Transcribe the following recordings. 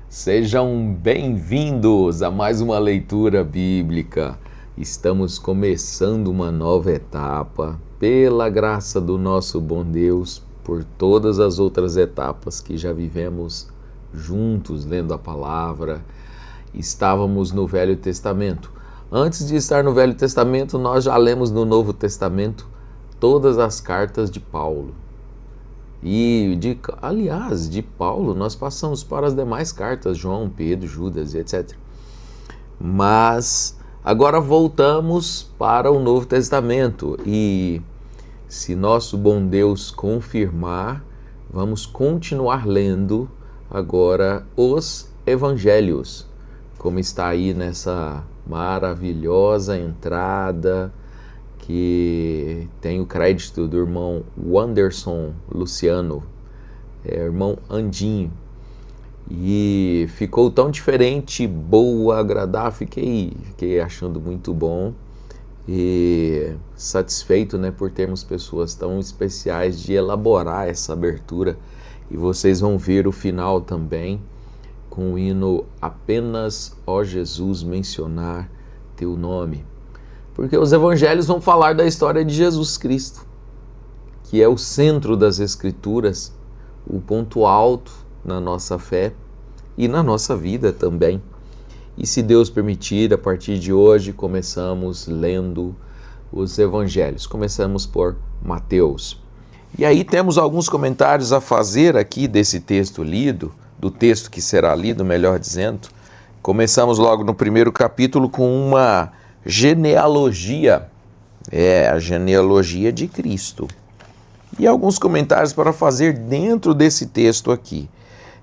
Sejam bem-vindos a mais uma leitura bíblica. Estamos começando uma nova etapa, pela graça do nosso bom Deus, por todas as outras etapas que já vivemos juntos, lendo a palavra. Estávamos no Velho Testamento. Antes de estar no Velho Testamento, nós já lemos no Novo Testamento todas as cartas de Paulo. E, de Paulo, nós passamos para as demais cartas, João, Pedro, Judas, etc. Mas agora voltamos para o Novo Testamento e, se nosso bom Deus confirmar, vamos continuar lendo agora os Evangelhos, como está aí nessa maravilhosa entrada que tem o crédito do irmão Wanderson Luciano, irmão Andinho, e ficou tão diferente, boa, agradável, fiquei achando muito bom e satisfeito, por termos pessoas tão especiais de elaborar essa abertura, e vocês vão ver o final também com o hino Apenas, ó Jesus, mencionar teu nome. Porque os evangelhos vão falar da história de Jesus Cristo, que é o centro das Escrituras, o ponto alto na nossa fé e na nossa vida também. E se Deus permitir, a partir de hoje começamos lendo os evangelhos. Começamos por Mateus. E aí temos alguns comentários a fazer aqui desse texto lido, do texto que será lido, melhor dizendo. Começamos logo no primeiro capítulo com uma genealogia, a genealogia de Cristo. E alguns comentários para fazer dentro desse texto aqui.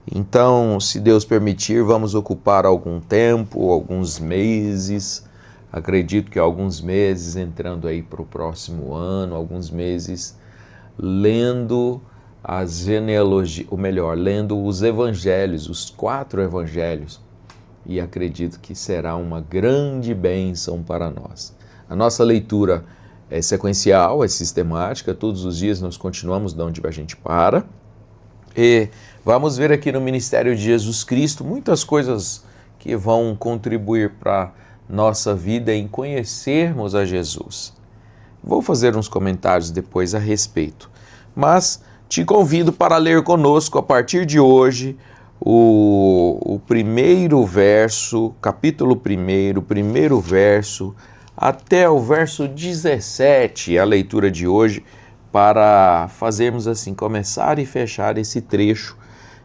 Então, se Deus permitir, vamos ocupar algum tempo, alguns meses, acredito que alguns meses entrando aí para o próximo ano, alguns meses lendo as genealogias, ou melhor, lendo os evangelhos, os 4 evangelhos. E acredito que será uma grande bênção para nós. A nossa leitura é sequencial, é sistemática, todos os dias nós continuamos de onde a gente para. E vamos ver aqui no ministério de Jesus Cristo muitas coisas que vão contribuir para a nossa vida em conhecermos a Jesus. Vou fazer uns comentários depois a respeito, mas te convido para ler conosco a partir de hoje o primeiro verso, capítulo 1, primeiro verso, até o verso 17, a leitura de hoje, para fazermos assim, começar e fechar esse trecho,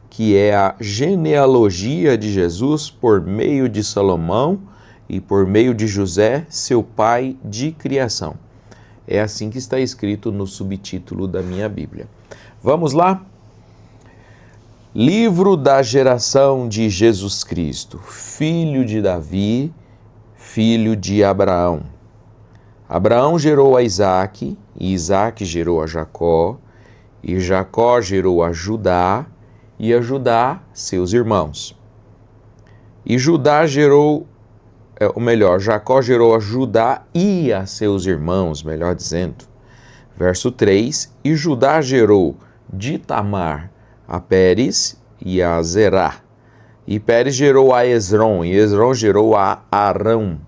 que é a genealogia de Jesus por meio de Salomão e por meio de José, seu pai de criação. É assim que está escrito no subtítulo da minha Bíblia. Vamos lá? Livro da geração de Jesus Cristo, filho de Davi, filho de Abraão. Abraão gerou a Isaque, e Isaque gerou a Jacó, e Jacó gerou a Judá, e a Judá seus irmãos. E Judá gerou, Jacó gerou a Judá e a seus irmãos, melhor dizendo. Verso 3, e Judá gerou de Tamar a Pérez e a Zerá. E Pérez gerou a Esrom, e Esrom gerou a Arão.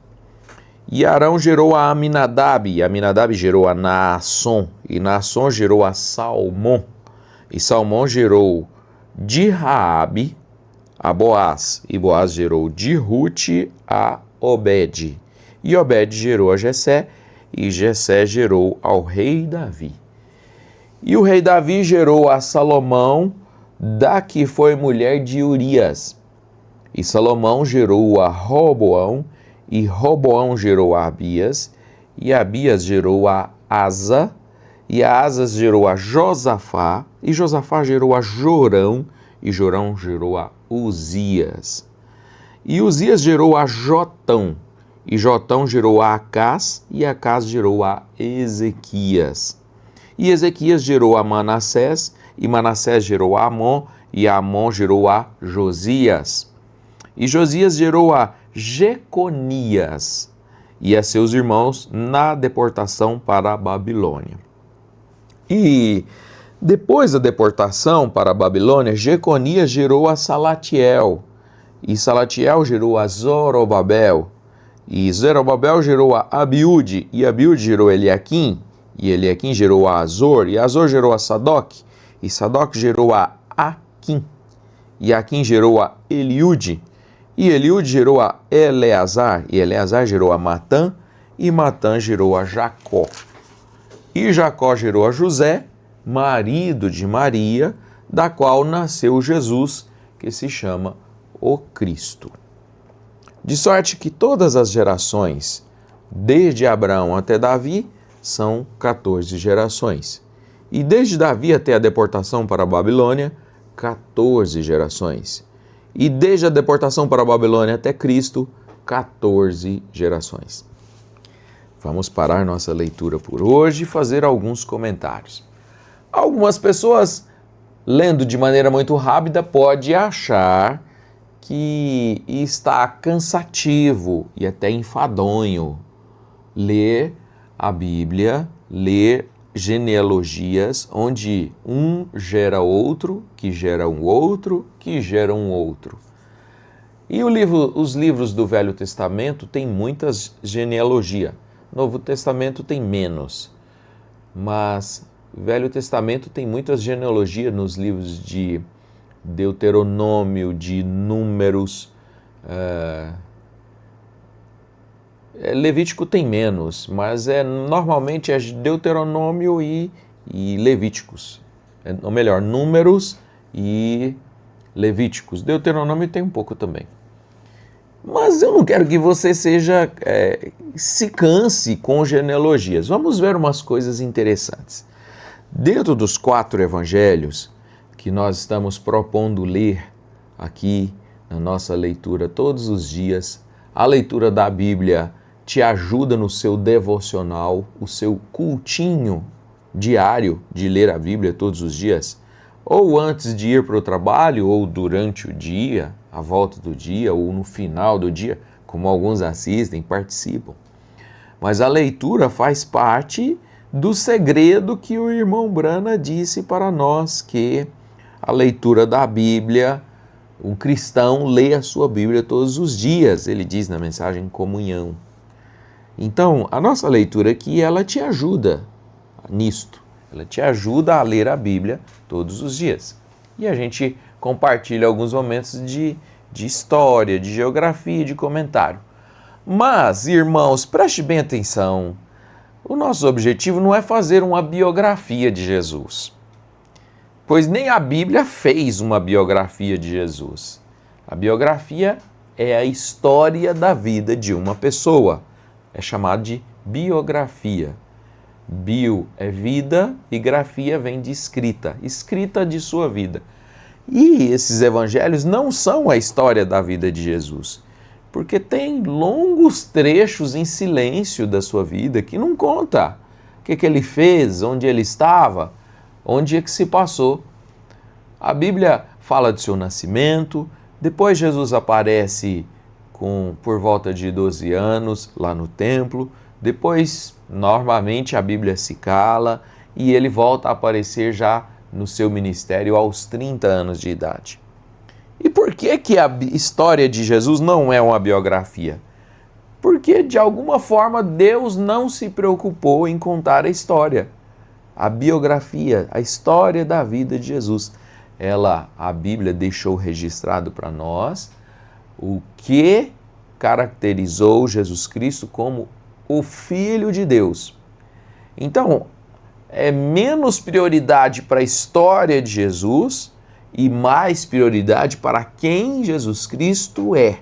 E Arão gerou a Aminadab, e Aminadab gerou a Naasson, e Naasson gerou a Salmão. E Salmão gerou de Raabe a Boaz, e Boaz gerou de Rute a Obed. E Obed gerou a Jessé, e Jessé gerou ao rei Davi. E o rei Davi gerou a Salomão, da que foi mulher de Urias. E Salomão gerou a Roboão, e Roboão gerou a Abias, e Abias gerou a Asa, e a Asas gerou a Josafá, e Josafá gerou a Jorão, e Jorão gerou a Uzias. E Uzias gerou a Jotão, e Jotão gerou a Acás, e Acás gerou a Ezequias. E Ezequias gerou a Manassés, e Manassés gerou a Amon, e Amon gerou a Josias. E Josias gerou a Jeconias e a seus irmãos na deportação para a Babilônia. E depois da deportação para a Babilônia, Jeconias gerou a Salatiel, e Salatiel gerou a Zorobabel, e Zerobabel gerou a Abiúde, e Abiúde gerou Eliaquim, e Eliaquim gerou a Azor, e Azor gerou a Sadoc, e Sadoc gerou a Aquim, e Aquim gerou a Eliúde, e Eliúde gerou a Eleazar, e Eleazar gerou a Matã, e Matã gerou a Jacó. E Jacó gerou a José, marido de Maria, da qual nasceu Jesus, que se chama o Cristo. De sorte que todas as gerações, desde Abraão até Davi, são 14 gerações. E desde Davi até a deportação para a Babilônia, 14 gerações. E desde a deportação para a Babilônia até Cristo, 14 gerações. Vamos parar nossa leitura por hoje e fazer alguns comentários. Algumas pessoas, lendo de maneira muito rápida, podem achar que está cansativo e até enfadonho ler a Bíblia, ler genealogias, onde um gera outro, que gera um outro, que gera um outro. E os livros do Velho Testamento têm muitas genealogias. Novo Testamento tem menos, mas o Velho Testamento tem muitas genealogias nos livros de Deuteronômio, de Números. Levítico tem menos, mas normalmente é Deuteronômio e Levíticos. Ou melhor, Números e Levíticos. Deuteronômio tem um pouco também. Mas eu não quero que você se canse com genealogias. Vamos ver umas coisas interessantes. Dentro dos 4 evangelhos que nós estamos propondo ler aqui na nossa leitura todos os dias, a leitura da Bíblia te ajuda no seu devocional, o seu cultinho diário de ler a Bíblia todos os dias, ou antes de ir para o trabalho, ou durante o dia, à volta do dia, ou no final do dia, como alguns assistem, participam. Mas a leitura faz parte do segredo que o irmão Brana disse para nós, que a leitura da Bíblia, o cristão lê a sua Bíblia todos os dias, ele diz na mensagem Comunhão. Então, a nossa leitura aqui, ela te ajuda nisto. Ela te ajuda a ler a Bíblia todos os dias. E a gente compartilha alguns momentos de história, de geografia, de comentário. Mas, irmãos, preste bem atenção. O nosso objetivo não é fazer uma biografia de Jesus, pois nem a Bíblia fez uma biografia de Jesus. A biografia é a história da vida de uma pessoa. É chamado de biografia. Bio é vida e grafia vem de escrita, escrita de sua vida. E esses evangelhos não são a história da vida de Jesus, porque tem longos trechos em silêncio da sua vida que não conta o que ele fez, onde ele estava, onde é que se passou. A Bíblia fala do seu nascimento, depois Jesus aparece por volta de 12 anos lá no templo, depois normalmente a Bíblia se cala e ele volta a aparecer já no seu ministério aos 30 anos de idade. E por que a história de Jesus não é uma biografia? Porque de alguma forma Deus não se preocupou em contar a história. A biografia, a história da vida de Jesus, a Bíblia deixou registrado para nós o que caracterizou Jesus Cristo como o Filho de Deus. Então, é menos prioridade para a história de Jesus e mais prioridade para quem Jesus Cristo é.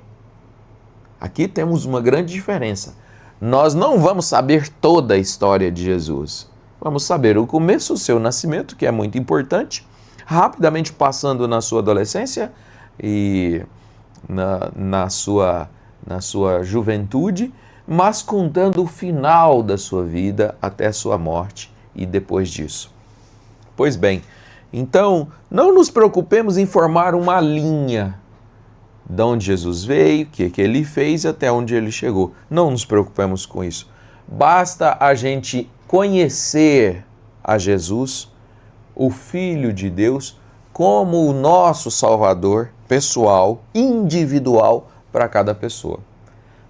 Aqui temos uma grande diferença. Nós não vamos saber toda a história de Jesus. Vamos saber o começo, o seu nascimento, que é muito importante, rapidamente passando na sua adolescência e na sua juventude, mas contando o final da sua vida até a sua morte e depois disso. Pois bem, então não nos preocupemos em formar uma linha de onde Jesus veio, o que ele fez e até onde ele chegou. Não nos preocupemos com isso. Basta a gente conhecer a Jesus, o Filho de Deus, como o nosso Salvador pessoal, individual para cada pessoa.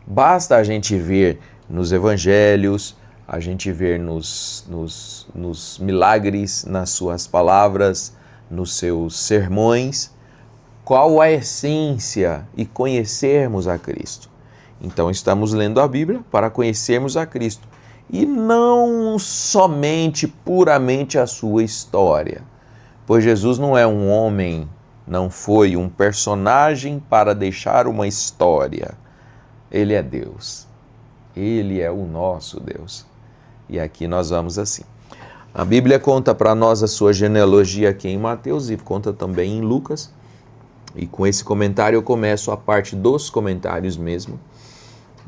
Basta a gente ver nos evangelhos, a gente ver nos milagres, nas suas palavras, nos seus sermões, qual a essência e conhecermos a Cristo. Então estamos lendo a Bíblia para conhecermos a Cristo e não somente puramente a sua história, pois Jesus não é um homem, não foi um personagem para deixar uma história. Ele é Deus. Ele é o nosso Deus. E aqui nós vamos assim. A Bíblia conta para nós a sua genealogia aqui em Mateus e conta também em Lucas. E com esse comentário eu começo a parte dos comentários mesmo.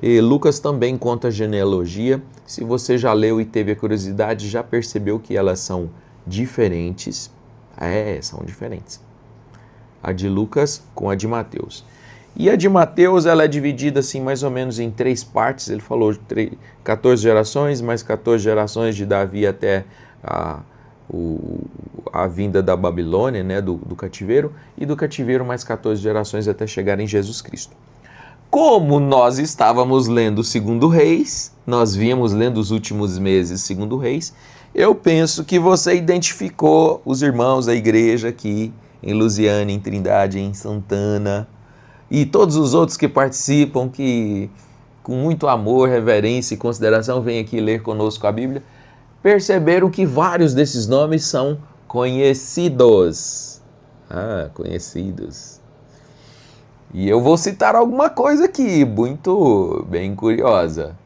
E Lucas também conta a genealogia. Se você já leu e teve a curiosidade, já percebeu que elas são diferentes. São diferentes. A de Lucas com a de Mateus. E a de Mateus, ela é dividida assim mais ou menos em 3 partes. Ele falou 14 gerações, mais 14 gerações de Davi até a vinda da Babilônia, né, do cativeiro, e do cativeiro mais 14 gerações até chegar em Jesus Cristo. Como nós estávamos lendo 2 Reis, nós víamos lendo os últimos meses 2 Reis, eu penso que você identificou os irmãos da igreja aqui em Lusiânia, em Trindade, em Santana, e todos os outros que participam, que com muito amor, reverência e consideração vêm aqui ler conosco a Bíblia, perceberam que vários desses nomes são conhecidos. Conhecidos. E eu vou citar alguma coisa aqui, muito bem curiosa.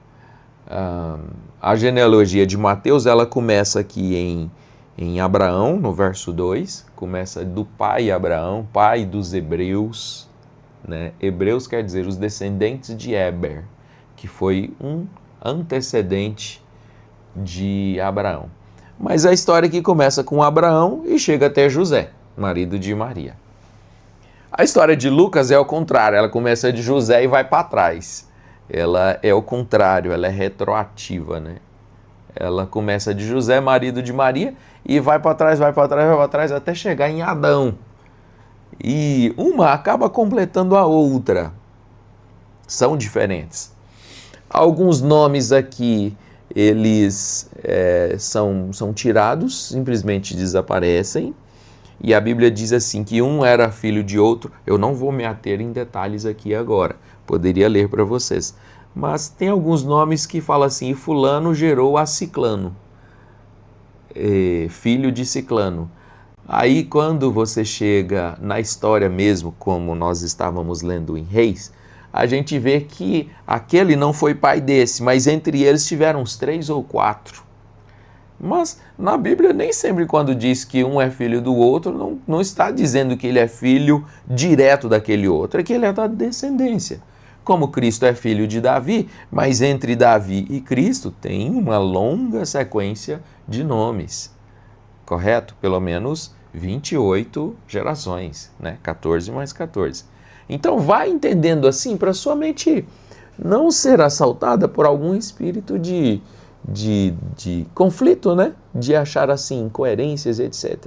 A genealogia de Mateus, ela começa aqui em Abraão, no verso 2, começa do pai Abraão, pai dos hebreus, né? Hebreus quer dizer os descendentes de Éber, que foi um antecedente de Abraão. Mas a história aqui começa com Abraão e chega até José, marido de Maria. A história de Lucas é ao contrário, ela começa de José e vai para trás. Ela é o contrário, ela é retroativa, né? Ela começa de José, marido de Maria, e vai para trás, vai para trás, vai para trás, até chegar em Adão. E uma acaba completando a outra. São diferentes. Alguns nomes aqui, eles são tirados, simplesmente desaparecem. E a Bíblia diz assim, que um era filho de outro. Eu não vou me ater em detalhes aqui agora. Poderia ler para vocês. Mas tem alguns nomes que falam assim, e fulano gerou a Ciclano, filho de Ciclano. Aí quando você chega na história mesmo, como nós estávamos lendo em Reis, a gente vê que aquele não foi pai desse, mas entre eles tiveram uns 3 ou 4. Mas na Bíblia nem sempre quando diz que um é filho do outro, não está dizendo que ele é filho direto daquele outro, é que ele é da descendência. Como Cristo é filho de Davi, mas entre Davi e Cristo tem uma longa sequência de nomes, correto? Pelo menos 28 gerações, né? 14 mais 14. Então vai entendendo assim para sua mente não ser assaltada por algum espírito de conflito, né? De achar assim incoerências, etc.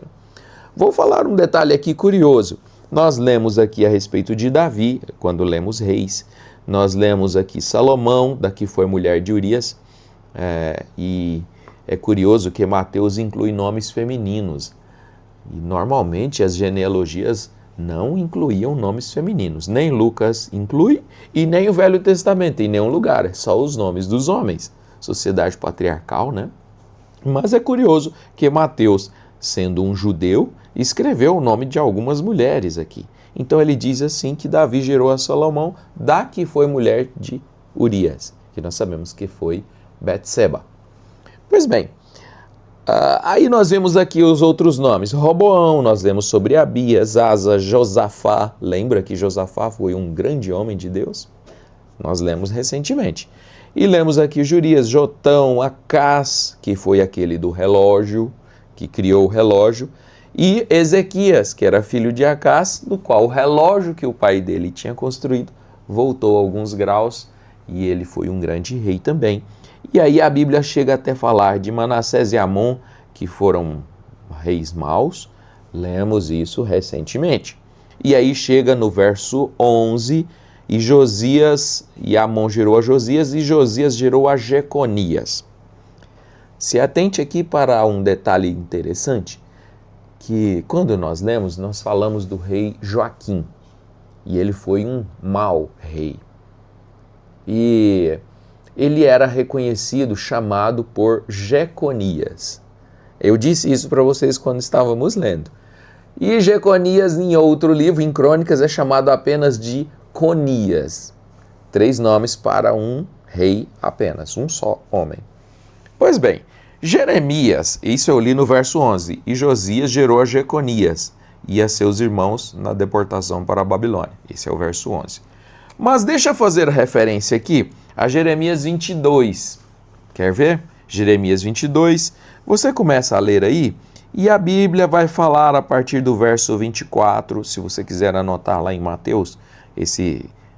Vou falar um detalhe aqui curioso. Nós lemos aqui a respeito de Davi, quando lemos Reis. Nós lemos aqui Salomão, daqui foi mulher de Urias. E é curioso que Mateus inclui nomes femininos. E normalmente as genealogias não incluíam nomes femininos. Nem Lucas inclui e nem o Velho Testamento, em nenhum lugar. É só os nomes dos homens. Sociedade patriarcal, né? Mas é curioso que Mateus, sendo um judeu, escreveu o nome de algumas mulheres aqui. Então ele diz assim que Davi gerou a Salomão, da que foi mulher de Urias, que nós sabemos que foi Betseba. Pois bem, aí nós vemos aqui os outros nomes. Roboão, nós lemos sobre Abias, Asa, Josafá. Lembra que Josafá foi um grande homem de Deus? Nós lemos recentemente. E lemos aqui Jurias, Jotão, Acás, que foi aquele do relógio, que criou o relógio, e Ezequias, que era filho de Acás, do qual o relógio que o pai dele tinha construído voltou alguns graus, e ele foi um grande rei também. E aí a Bíblia chega até falar de Manassés e Amon, que foram reis maus, lemos isso recentemente. E aí chega no verso 11, e Amon gerou a Josias, e Josias gerou a Jeconias. Se atente aqui para um detalhe interessante, que quando nós lemos, nós falamos do rei Joaquim, e ele foi um mau rei. E ele era reconhecido, chamado por Jeconias. Eu disse isso para vocês quando estávamos lendo. E Jeconias, em outro livro, em Crônicas, é chamado apenas de Conias. 3 nomes para um rei apenas, um só homem. Pois bem, Jeremias, isso eu li no verso 11, e Josias gerou a Jeconias e a seus irmãos na deportação para a Babilônia. Esse é o verso 11. Mas deixa eu fazer referência aqui a Jeremias 22. Quer ver? Jeremias 22. Você começa a ler aí e a Bíblia vai falar a partir do verso 24, se você quiser anotar lá em Mateus,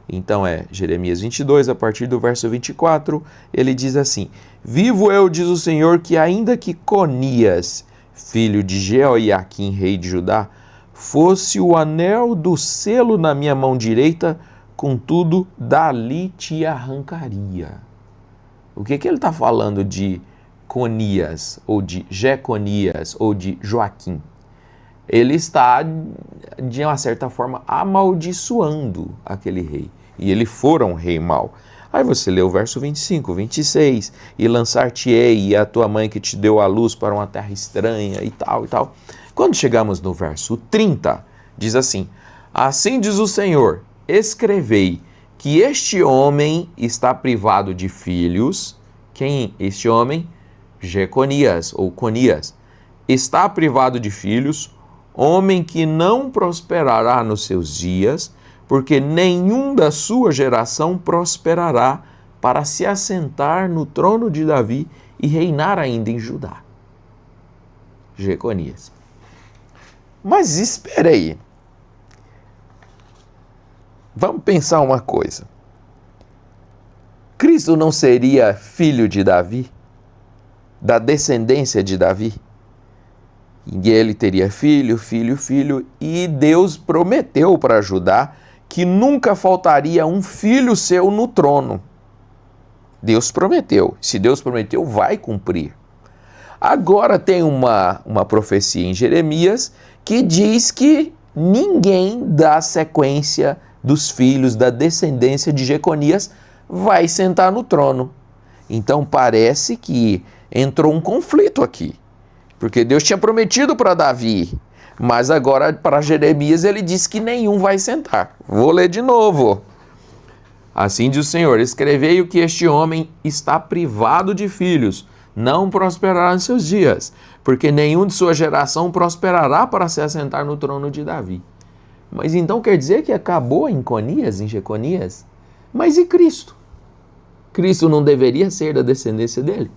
então é Jeremias 22, a partir do verso 24, ele diz assim: Vivo eu, diz o Senhor, que ainda que Conias, filho de Jeoiaquim, rei de Judá, fosse o anel do selo na minha mão direita, contudo, dali te arrancaria. O que ele está falando de Conias, ou de Jeconias, ou de Joaquim? Ele está, de uma certa forma, amaldiçoando aquele rei. E ele fora um rei mau. Aí você lê o verso 25, 26, e lançar-te-ei, e a tua mãe que te deu a luz para uma terra estranha, e tal, e tal. Quando chegamos no verso 30, diz assim: Assim diz o Senhor, escrevei que este homem está privado de filhos. Quem este homem? Jeconias, ou Conias. Está privado de filhos, homem que não prosperará nos seus dias, porque nenhum da sua geração prosperará para se assentar no trono de Davi e reinar ainda em Judá. Jeconias. Mas espera aí. Vamos pensar uma coisa. Cristo não seria filho de Davi? Da descendência de Davi? E ele teria filho, filho, filho, e Deus prometeu para Judá que nunca faltaria um filho seu no trono. Deus prometeu. Se Deus prometeu, vai cumprir. Agora tem uma profecia em Jeremias que diz que ninguém da sequência dos filhos da descendência de Jeconias vai sentar no trono. Então parece que entrou um conflito aqui. Porque Deus tinha prometido para Davi, mas agora para Jeremias ele disse que nenhum vai sentar. Vou ler de novo. Assim diz o Senhor, escrevei o que este homem está privado de filhos, não prosperará em seus dias, porque nenhum de sua geração prosperará para se assentar no trono de Davi. Mas então quer dizer que acabou em Conias, em Jeconias? Mas e Cristo? Cristo não deveria ser da descendência dele?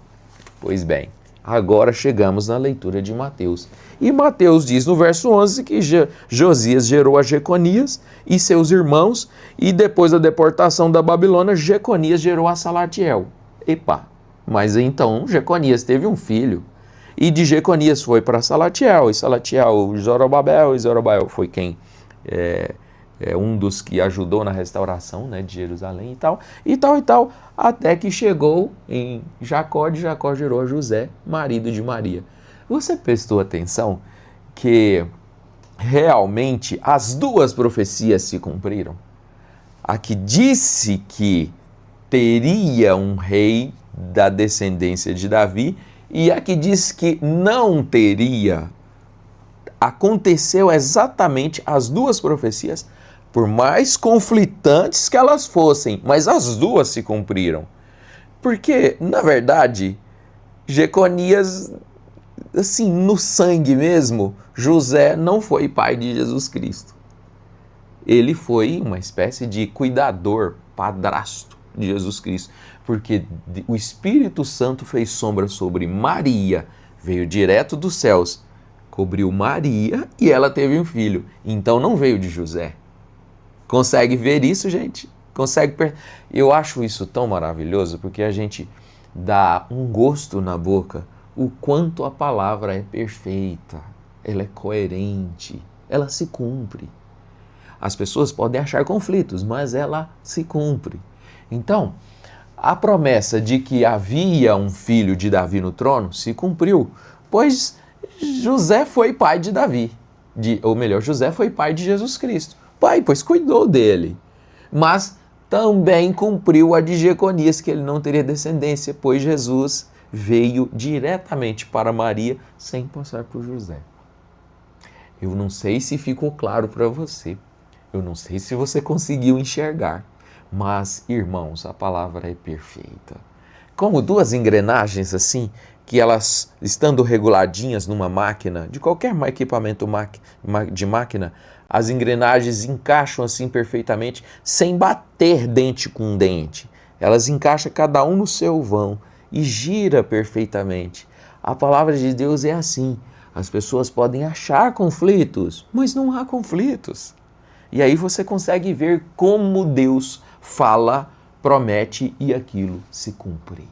Pois bem, agora chegamos na leitura de Mateus. E Mateus diz no verso 11 que Josias gerou a Jeconias e seus irmãos, e depois da deportação da Babilônia, Jeconias gerou a Salatiel. Epa, mas então Jeconias teve um filho, e de Jeconias foi para Salatiel, e Salatiel Zorobabel, e Zorobabel foi quem um dos que ajudou na restauração, né, de Jerusalém e tal, até que chegou em Jacó, de Jacó gerou a José, marido de Maria. Você prestou atenção que realmente as duas profecias se cumpriram? A que disse que teria um rei da descendência de Davi e a que disse que não teria. Aconteceu exatamente as duas profecias, por mais conflitantes que elas fossem, mas as duas se cumpriram. Porque, na verdade, Jeconias, assim, no sangue mesmo, José não foi pai de Jesus Cristo. Ele foi uma espécie de cuidador, padrasto de Jesus Cristo, porque o Espírito Santo fez sombra sobre Maria, veio direto dos céus, cobriu Maria e ela teve um filho. Então não veio de José. Consegue ver isso, gente? Eu acho isso tão maravilhoso, porque a gente dá um gosto na boca o quanto a palavra é perfeita, ela é coerente, ela se cumpre. As pessoas podem achar conflitos, mas ela se cumpre. Então, a promessa de que havia um filho de Davi no trono se cumpriu, pois José foi pai de Davi, ou melhor, José foi pai de Jesus Cristo. Pai, pois cuidou dele. Mas também cumpriu a de Jeconias, que ele não teria descendência, pois Jesus veio diretamente para Maria sem passar por José. Eu não sei se ficou claro para você, eu não sei se você conseguiu enxergar, mas, irmãos, a palavra é perfeita. Como duas engrenagens assim, que elas, estando reguladinhas numa máquina, de qualquer equipamento de máquina, as engrenagens encaixam assim perfeitamente, sem bater dente com dente. Elas encaixam cada um no seu vão e gira perfeitamente. A palavra de Deus é assim. As pessoas podem achar conflitos, mas não há conflitos. E aí você consegue ver como Deus fala, promete e aquilo se cumpre.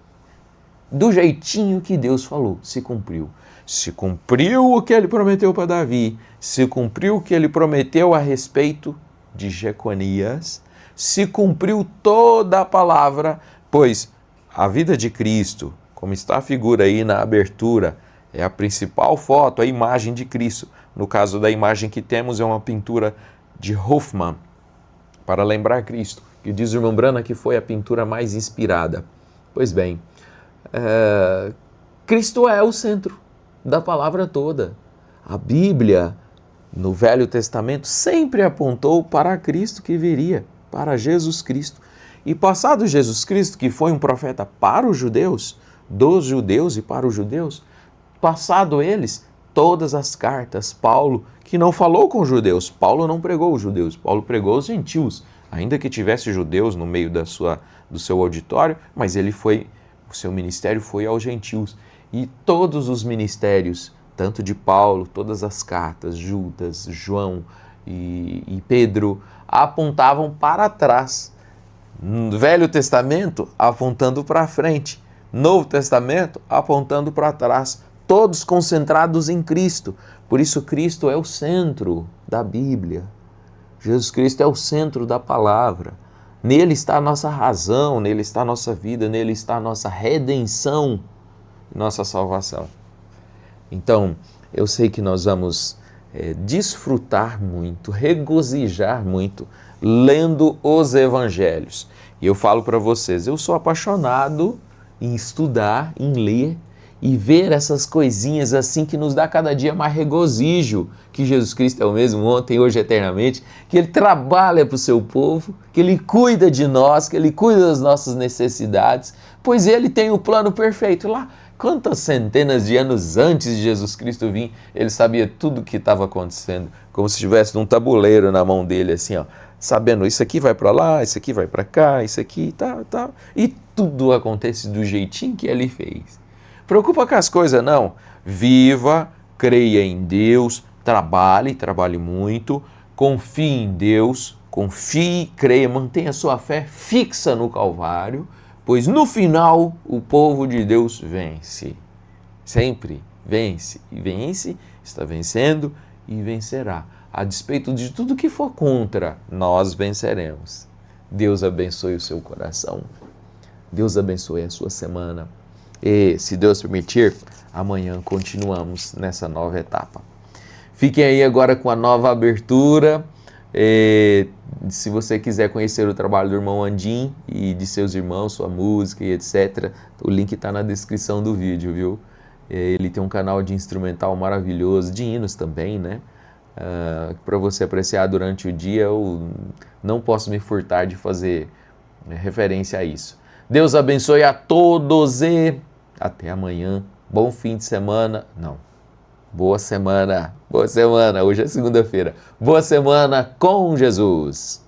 Do jeitinho que Deus falou, se cumpriu. Se cumpriu o que ele prometeu para Davi, se cumpriu o que ele prometeu a respeito de Jeconias, se cumpriu toda a palavra, pois a vida de Cristo, como está a figura aí na abertura, é a principal foto, a imagem de Cristo. No caso da imagem que temos, é uma pintura de Hofmann, para lembrar Cristo, que diz o irmão Brana que foi a pintura mais inspirada. Pois bem, Cristo é o centro da palavra toda. A Bíblia, no Velho Testamento, sempre apontou para Cristo que viria, para Jesus Cristo. E passado Jesus Cristo, que foi um profeta para os judeus, dos judeus e para os judeus, passado eles, todas as cartas, Paulo, que não falou com os judeus, Paulo não pregou os judeus, Paulo pregou os gentios, ainda que tivesse judeus no meio do seu auditório, mas o seu ministério foi aos gentios. E todos os ministérios, tanto de Paulo, todas as cartas, Judas, João e Pedro, apontavam para trás. No Velho Testamento, apontando para frente. Novo Testamento, apontando para trás. Todos concentrados em Cristo. Por isso, Cristo é o centro da Bíblia. Jesus Cristo é o centro da palavra. Nele está a nossa razão, nele está a nossa vida, nele está a nossa redenção, nossa salvação. Então, eu sei que nós vamos desfrutar muito, regozijar muito, lendo os evangelhos. E eu falo para vocês, eu sou apaixonado em estudar, em ler e ver essas coisinhas assim que nos dá cada dia mais regozijo, que Jesus Cristo é o mesmo ontem, hoje, eternamente, que Ele trabalha para o seu povo, que Ele cuida de nós, que Ele cuida das nossas necessidades, pois Ele tem o plano perfeito. Lá, quantas centenas de anos antes de Jesus Cristo vir, Ele sabia tudo o que estava acontecendo, como se estivesse num tabuleiro na mão dele, assim, ó, sabendo, isso aqui vai para lá, isso aqui vai para cá, isso aqui, tá, e tudo acontece do jeitinho que Ele fez. Preocupa com as coisas, não. Viva, creia em Deus, trabalhe muito, confie em Deus, confie, creia, mantenha sua fé fixa no Calvário, pois no final o povo de Deus vence. Sempre vence. E vence, está vencendo e vencerá. A despeito de tudo que for contra, nós venceremos. Deus abençoe o seu coração. Deus abençoe a sua semana. E, se Deus permitir, amanhã continuamos nessa nova etapa. Fiquem aí agora com a nova abertura. Se você quiser conhecer o trabalho do irmão Andim e de seus irmãos, sua música e etc., o link está na descrição do vídeo, viu? Ele tem um canal de instrumental maravilhoso, de hinos também, né? Para você apreciar durante o dia, eu não posso me furtar de fazer referência a isso. Deus abençoe a todos e até amanhã. Bom fim de semana. Não. Boa semana. Boa semana. Hoje é segunda-feira. Boa semana com Jesus.